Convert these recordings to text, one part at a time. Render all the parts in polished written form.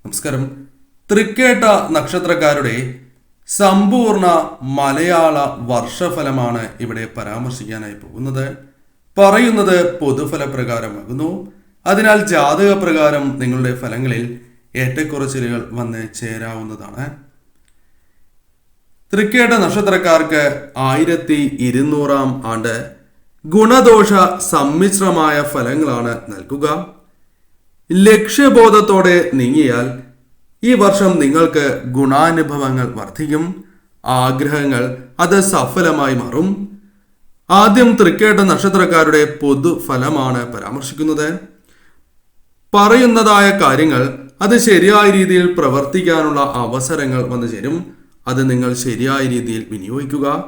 നമസ്കാരം. തൃക്കേട്ട നക്ഷത്രക്കാരുടെ സമ്പൂർണ്ണ മലയാള വർഷഫലമാണ് ഇവിടെ പരാമർശിക്കാനായി പോകുന്നത്. പറയുന്നത് പൊതുഫലപ്രകാരമാകുന്നു. അതിനാൽ ജാതക പ്രകാരം നിങ്ങളുടെ ഫലങ്ങളിൽ ഏറ്റക്കുറച്ചിലുകൾ വന്ന് ചേരാവുന്നതാണ്. തൃക്കേട്ട നക്ഷത്രക്കാർക്ക് 1200 ആണ്ട് ഗുണദോഷ സമ്മിശ്രമായ ഫലങ്ങളാണ് നൽകുക. ലക്ഷ്യബോധത്തോടെ നീങ്ങിയാൽ ഈ വർഷം നിങ്ങൾക്ക് ഗുണാനുഭവങ്ങൾ വർദ്ധിക്കും. ആഗ്രഹങ്ങൾ അത് സഫലമായി മാറും. ആദ്യം തൃക്കേട്ട നക്ഷത്രക്കാരുടെ പൊതുഫലമാണ് പരാമർശിക്കുന്നത്. പറയുന്നതായ കാര്യങ്ങൾ അത് ശരിയായ രീതിയിൽ പ്രവർത്തിക്കാനുള്ള അവസരങ്ങൾ വന്നു ചേരും. അത് നിങ്ങൾ ശരിയായ രീതിയിൽ വിനിയോഗിക്കുക.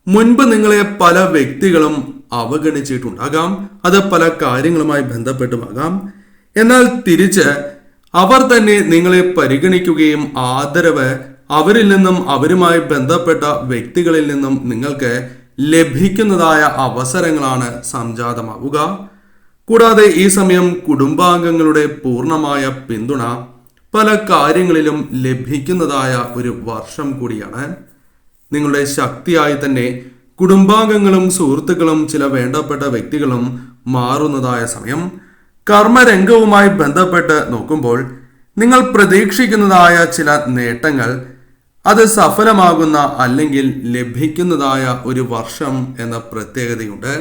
മുൻപ് നിങ്ങളെ പല വ്യക്തികളും അവഗണിച്ചിട്ടുണ്ടാകാം. അത് പല കാര്യങ്ങളുമായി ബന്ധപ്പെട്ടുമാകാം. എന്നാൽ തിരിച്ച് അവർ തന്നെ നിങ്ങളെ പരിഗണിക്കുകയും ആദരവ് അവരിൽ നിന്നും അവരുമായി ബന്ധപ്പെട്ട വ്യക്തികളിൽ നിന്നും നിങ്ങൾക്ക് ലഭിക്കുന്നതായ അവസരങ്ങളാണ് സംജാതമാവുക. കൂടാതെ ഈ സമയം കുടുംബാംഗങ്ങളുടെ പൂർണ്ണമായ പിന്തുണ പല കാര്യങ്ങളിലും ലഭിക്കുന്നതായ ഒരു വർഷം കൂടിയാണ്. നിങ്ങളുടെ ശക്തിയായി തന്നെ കുടുംബാംഗങ്ങളും സുഹൃത്തുക്കളും ചില വേണ്ടപ്പെട്ട വ്യക്തികളും മാറുന്നതായ സമയം. കർമ്മരംഗവുമായി ബന്ധപ്പെട്ട് നോക്കുമ്പോൾ നിങ്ങൾ പ്രതീക്ഷിക്കുന്നതായ ചില നേട്ടങ്ങൾ അത് സഫലമാകുന്ന അല്ലെങ്കിൽ ലഭിക്കുന്നതായ ഒരു വർഷം എന്ന പ്രത്യേകതയുണ്ട്.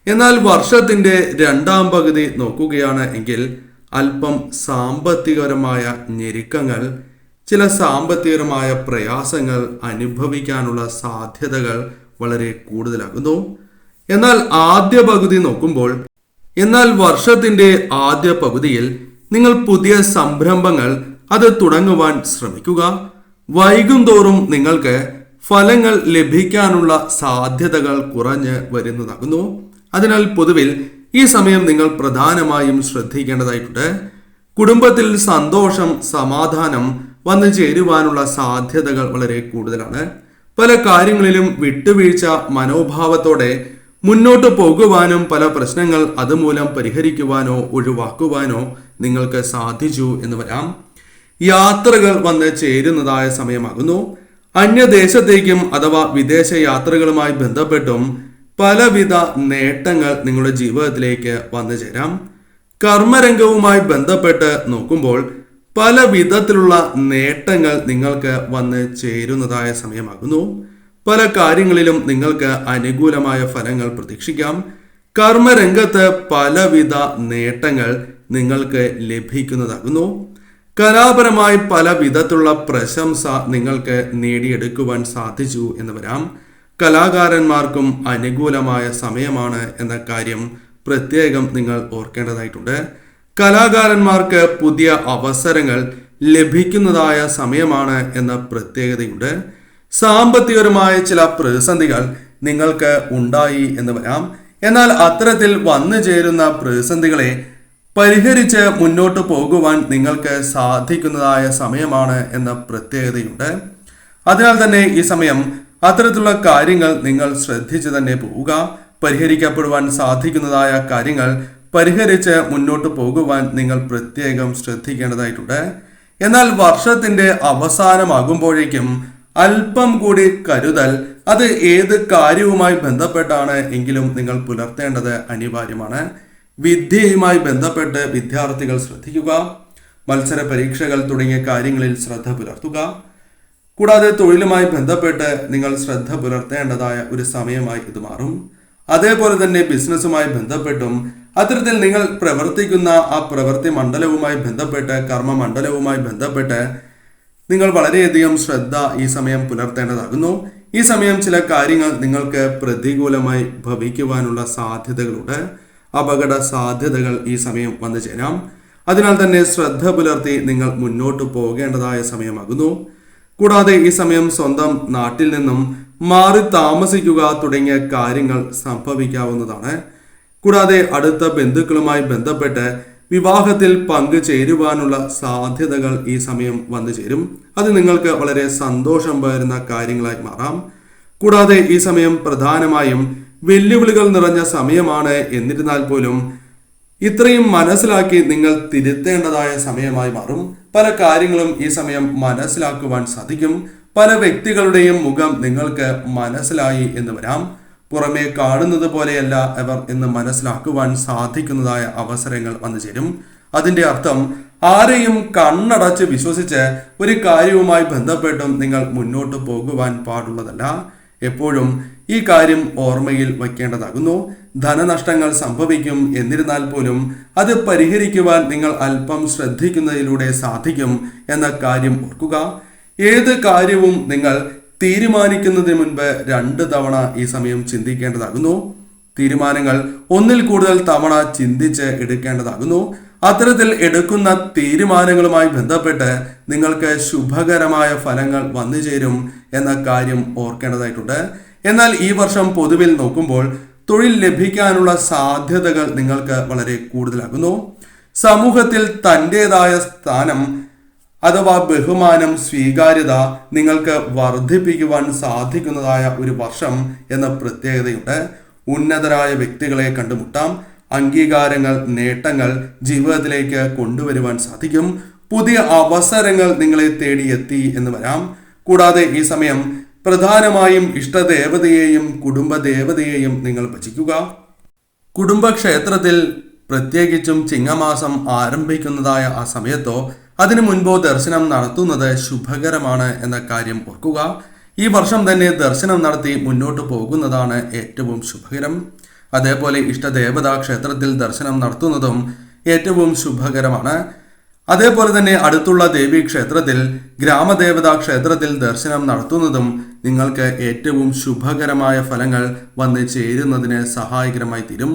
എന്നാൽ വർഷത്തിന്റെ രണ്ടാം പകുതി നോക്കുകയാണ് എങ്കിൽ അല്പം സാമ്പത്തികപരമായ ഞെരുക്കങ്ങൾ, ചില സാമ്പത്തികപരമായ പ്രയാസങ്ങൾ അനുഭവിക്കാനുള്ള സാധ്യതകൾ വളരെ കൂടുതലാകുന്നു. എന്നാൽ വർഷത്തിന്റെ ആദ്യ പകുതിയിൽ നിങ്ങൾ പുതിയ സംരംഭങ്ങൾ അത് തുടങ്ങുവാൻ ശ്രമിക്കുക. വൈകും തോറും നിങ്ങൾക്ക് ഫലങ്ങൾ ലഭിക്കാനുള്ള സാധ്യതകൾ കുറഞ്ഞ് വരുന്നതാകുന്നു. അതിനാൽ പൊതുവിൽ ഈ സമയം നിങ്ങൾ പ്രധാനമായും ശ്രദ്ധിക്കേണ്ടതായിട്ടുണ്ട്. കുടുംബത്തിൽ സന്തോഷം, സമാധാനം വന്നു ചേരുവാനുള്ള സാധ്യതകൾ വളരെ കൂടുതലാണ്. പല കാര്യങ്ങളിലും വിട്ടുവീഴ്ച മനോഭാവത്തോടെ മുന്നോട്ട് പോകുവാനും പല പ്രശ്നങ്ങൾ അതുമൂലം പരിഹരിക്കുവാനോ ഒഴിവാക്കുവാനോ നിങ്ങൾക്ക് സാധിച്ചു എന്ന് വരാം. യാത്രകൾ വന്ന് ചേരുന്നതായ സമയമാകുന്നു. അന്യദേശത്തേക്കും അഥവാ വിദേശ യാത്രകളുമായി ബന്ധപ്പെട്ടും പലവിധ നേട്ടങ്ങൾ നിങ്ങളുടെ ജീവിതത്തിലേക്ക് വന്നു ചേരാം. കർമ്മരംഗവുമായി ബന്ധപ്പെട്ട് നോക്കുമ്പോൾ പല വിധത്തിലുള്ള നേട്ടങ്ങൾ നിങ്ങൾക്ക് വന്ന് ചേരുന്നതായ സമയമാകുന്നു. പല കാര്യങ്ങളിലും നിങ്ങൾക്ക് അനുകൂലമായ ഫലങ്ങൾ പ്രതീക്ഷിക്കാം. കർമ്മരംഗത്ത് പലവിധ നേട്ടങ്ങൾ നിങ്ങൾക്ക് ലഭിക്കുന്നതാകുന്നു. കലാപരമായി പല വിധത്തിലുള്ള പ്രശംസ നിങ്ങൾക്ക് നേടിയെടുക്കുവാൻ സാധിച്ചു എന്ന് വരാം. കലാകാരന്മാർക്കും അനുകൂലമായ സമയമാണ് എന്ന കാര്യം പ്രത്യേകം നിങ്ങൾ ഓർക്കേണ്ടതായിട്ടുണ്ട്. കലാകാരന്മാർക്ക് പുതിയ അവസരങ്ങൾ ലഭിക്കുന്നതായ സമയമാണ് എന്ന പ്രത്യേകതയുണ്ട്. സാമ്പത്തികപരമായ ചില പ്രതിസന്ധികൾ നിങ്ങൾക്ക് ഉണ്ടായി എന്ന് വരാം. എന്നാൽ അത്തരത്തിൽ വന്നു ചേരുന്ന പ്രതിസന്ധികളെ പരിഹരിച്ച് മുന്നോട്ട് പോകുവാൻ നിങ്ങൾക്ക് സാധിക്കുന്നതായ സമയമാണ് എന്ന പ്രത്യേകതയുണ്ട്. അതിനാൽ തന്നെ ഈ സമയം അത്തരത്തിലുള്ള കാര്യങ്ങൾ നിങ്ങൾ ശ്രദ്ധിച്ച് തന്നെ പോവുക. പരിഹരിക്കപ്പെടുവാൻ സാധിക്കുന്നതായ കാര്യങ്ങൾ പരിഹരിച്ച് മുന്നോട്ട് പോകുവാൻ നിങ്ങൾ പ്രത്യേകം ശ്രദ്ധിക്കേണ്ടതായിട്ടുണ്ട്. എന്നാൽ വർഷത്തിന്റെ അവസാനമാകുമ്പോഴേക്കും അല്പം കൂടി കരുതൽ അത് ഏത് കാര്യവുമായി ബന്ധപ്പെട്ടാണ് എങ്കിലും നിങ്ങൾ പുലർത്തേണ്ടത് അനിവാര്യമാണ്. വിദ്യയുമായി ബന്ധപ്പെട്ട് വിദ്യാർത്ഥികൾ ശ്രദ്ധിക്കുക. മത്സര പരീക്ഷകൾ തുടങ്ങിയ കാര്യങ്ങളിൽ ശ്രദ്ധ പുലർത്തുക. കൂടാതെ തൊഴിലുമായി ബന്ധപ്പെട്ട് നിങ്ങൾ ശ്രദ്ധ പുലർത്തേണ്ടതായ ഒരു സമയമായി ഇത് മാറും. അതേപോലെ തന്നെ ബിസിനസ്സുമായി ബന്ധപ്പെട്ടും അത്തരത്തിൽ നിങ്ങൾ പ്രവർത്തിക്കുന്ന ആ പ്രവൃത്തി മണ്ഡലവുമായി ബന്ധപ്പെട്ട് കർമ്മ മണ്ഡലവുമായി ബന്ധപ്പെട്ട് നിങ്ങൾ വളരെയധികം ശ്രദ്ധ ഈ സമയം പുലർത്തേണ്ടതാകുന്നു. ഈ സമയം ചില കാര്യങ്ങൾ നിങ്ങൾക്ക് പ്രതികൂലമായി ഭവിക്കുവാനുള്ള സാധ്യതകളുണ്ട്. അപകട സാധ്യതകൾ ഈ സമയം വന്നു ചേരാം. അതിനാൽ തന്നെ ശ്രദ്ധ പുലർത്തി നിങ്ങൾ മുന്നോട്ട് പോകേണ്ടതായ സമയമാകുന്നു. കൂടാതെ ഈ സമയം സ്വന്തം നാട്ടിൽ നിന്നും മാറി താമസിക്കുക തുടങ്ങിയ കാര്യങ്ങൾ സംഭവിക്കാവുന്നതാണ്. കൂടാതെ അടുത്ത ബന്ധുക്കളുമായി ബന്ധപ്പെട്ട് വിവാഹത്തിൽ പങ്കുചേരുവാനുള്ള സാധ്യതകൾ ഈ സമയം വന്നു ചേരും. അത് നിങ്ങൾക്ക് വളരെ സന്തോഷം പകരുന്ന കാര്യങ്ങളായി മാറാം. കൂടാതെ ഈ സമയം പ്രധാനമായും വെല്ലുവിളികൾ നിറഞ്ഞ സമയമാണ്. എന്നിരുന്നാൽ പോലും ഇത്രയും മനസ്സിലാക്കി നിങ്ങൾ തിരുത്തേണ്ടതായ സമയമായി മാറും. പല കാര്യങ്ങളും ഈ സമയം മനസ്സിലാക്കുവാൻ സാധിക്കും. പല വ്യക്തികളുടെയും മുഖം നിങ്ങൾക്ക് മനസ്സിലായി എന്ന് വരാം. പുറമെ കാണുന്നത് പോലെയല്ല അവർ എന്ന് മനസ്സിലാക്കുവാൻ സാധിക്കുന്നതായ അവസരങ്ങൾ വന്നു ചേരും. അതിന്റെ അർത്ഥം ആരെയും കണ്ണടച്ച് വിശ്വസിച്ച് ഒരു കാര്യവുമായി ബന്ധപ്പെട്ടും നിങ്ങൾ മുന്നോട്ട് പോകുവാൻ പാടുള്ളതല്ല. എപ്പോഴും ഈ കാര്യം ഓർമ്മയിൽ വയ്ക്കേണ്ടതാകുന്നു. ധനനഷ്ടങ്ങൾ സംഭവിക്കും, എന്നിരുന്നാൽ പോലും അത് പരിഹരിക്കുവാൻ നിങ്ങൾ അല്പം ശ്രദ്ധിക്കുന്നതിലൂടെ സാധിക്കും എന്ന കാര്യം ഓർക്കുക. ഏത് കാര്യവും നിങ്ങൾ തീരുമാനിക്കുന്നതിന് മുൻപ് 2 തവണ ഈ സമയം ചിന്തിക്കേണ്ടതാകുന്നു. തീരുമാനങ്ങൾ ഒന്നിൽ കൂടുതൽ തവണ ചിന്തിച്ച് എടുക്കേണ്ടതാകുന്നു. അത്തരത്തിൽ എടുക്കുന്ന തീരുമാനങ്ങളുമായി ബന്ധപ്പെട്ട് നിങ്ങൾക്ക് ശുഭകരമായ ഫലങ്ങൾ വന്നു ചേരും എന്ന കാര്യം ഓർക്കേണ്ടതായിട്ടുണ്ട്. എന്നാൽ ഈ വർഷം പൊതുവിൽ നോക്കുമ്പോൾ തൊഴിൽ ലഭിക്കാനുള്ള സാധ്യതകൾ നിങ്ങൾക്ക് വളരെ കൂടുതലാകുന്നു. സമൂഹത്തിൽ തൻ്റെതായ സ്ഥാനം അഥവാ ബഹുമാനം, സ്വീകാര്യത നിങ്ങൾക്ക് വർദ്ധിപ്പിക്കുവാൻ സാധിക്കുന്നതായ ഒരു വർഷം എന്ന പ്രത്യേകതയുണ്ട്. ഉന്നതരായ വ്യക്തികളെ കണ്ടുമുട്ടാം. അംഗീകാരങ്ങൾ, നേട്ടങ്ങൾ ജീവിതത്തിലേക്ക് കൊണ്ടുവരുവാൻ സാധിക്കും. പുതിയ അവസരങ്ങൾ നിങ്ങളെ തേടിയെത്തി എന്ന് വരാം. കൂടാതെ ഈ സമയം പ്രധാനമായും ഇഷ്ടദേവതയെയും കുടുംബദേവതയെയും നിങ്ങൾ ഭജിക്കുക. കുടുംബക്ഷേത്രത്തിൽ പ്രത്യേകിച്ചും ചിങ്ങമാസം ആരംഭിക്കുന്നതായ ആ സമയത്തോ അതിനു മുൻപോ ദർശനം നടത്തുന്നത് ശുഭകരമാണ് എന്ന കാര്യം ഓർക്കുക. ഈ വർഷം തന്നെ ദർശനം നടത്തി മുന്നോട്ട് പോകുന്നതാണ് ഏറ്റവും ശുഭകരം. അതേപോലെ ഇഷ്ടദേവതാ ക്ഷേത്രത്തിൽ ദർശനം നടത്തുന്നതും ഏറ്റവും ശുഭകരമാണ്. അതേപോലെ തന്നെ അടുത്തുള്ള ദേവീ ക്ഷേത്രത്തിൽ, ഗ്രാമദേവതാ ക്ഷേത്രത്തിൽ ദർശനം നടത്തുന്നതും നിങ്ങൾക്ക് ഏറ്റവും ശുഭകരമായ ഫലങ്ങൾ വന്നു ചേരുന്നതിന് സഹായകരമായി തീരും.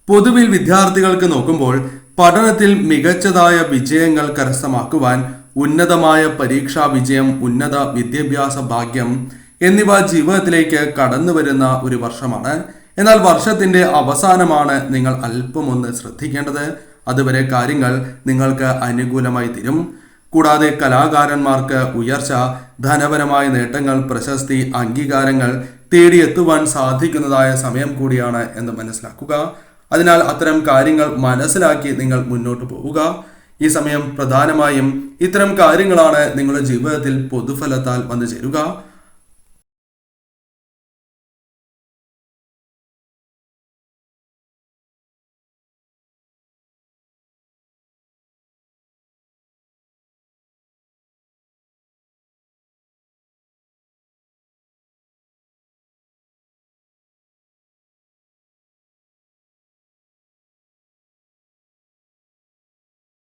പൊതുവിൽ വിദ്യാർത്ഥികൾക്ക് നോക്കുമ്പോൾ പഠനത്തിൽ മികച്ചതായ വിജയങ്ങൾ കരസ്ഥമാക്കുവാൻ ഉന്നതമായ പരീക്ഷാ വിജയം, ഉന്നത വിദ്യാഭ്യാസ ഭാഗ്യം എന്നിവ ജീവിതത്തിലേക്ക് കടന്നു വരുന്ന ഒരു വർഷമാണ്. എന്നാൽ വർഷത്തിന്റെ അവസാനമാണ് നിങ്ങൾ അല്പമൊന്ന് ശ്രദ്ധിക്കേണ്ടത്. അതുവരെ കാര്യങ്ങൾ നിങ്ങൾക്ക് അനുകൂലമായി തീരും. കൂടാതെ കലാകാരന്മാർക്ക് ഉയർച്ച, ധനപരമായ നേട്ടങ്ങൾ, പ്രശസ്തി, അംഗീകാരങ്ങൾ തേടിയെത്തുവാൻ സാധിക്കുന്നതായ സമയം കൂടിയാണ് എന്ന് മനസ്സിലാക്കുക. അതിനാൽ അത്തരം കാര്യങ്ങൾ മനസ്സിലാക്കി നിങ്ങൾ മുന്നോട്ട് പോവുക. ഈ സമയം പ്രധാനമായും ഇത്തരം കാര്യങ്ങളാണ് നിങ്ങളുടെ ജീവിതത്തിൽ പൊതുഫലത്താൽ വന്നു ചേരുക.